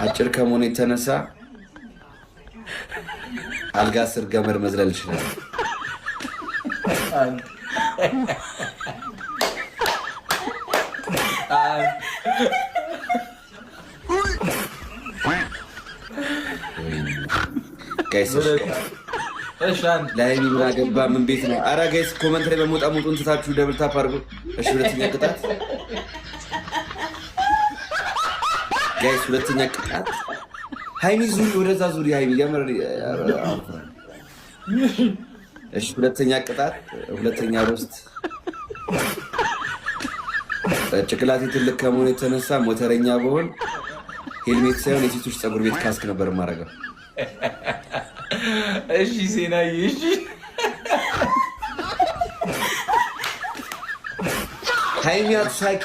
አጭር ከመሆኑ የተነሳ አልጋ ስር ገመድ መዝለል ይችላል። ጋይስ ለሀይሚ ምን አገባ? ምን ቤት ነው? ኧረ ጋይስ ኮመንት ላይ በሞጣ ሞጡን ትታችሁ ደብል ታፕ አድርጉ። እሺ ሁለተኛ ቅጣት ጋይስ፣ ሁለተኛ ቅጣት ሃይሚ ዙሪ፣ ወደዛ ዙሪ ሃይሚ የምር። እሺ ሁለተኛ ቅጣት፣ ሁለተኛ ሮስት። ጭቅላቴ ትልቅ ከመሆኑ የተነሳ ሞተረኛ በሆን ሄልሜት ሳይሆን የሴቶች ፀጉር ቤት ካስክ ነበር የማደርገው። እሺ ሴናዬ፣ እሺ ሃይሚ አትሳቂ።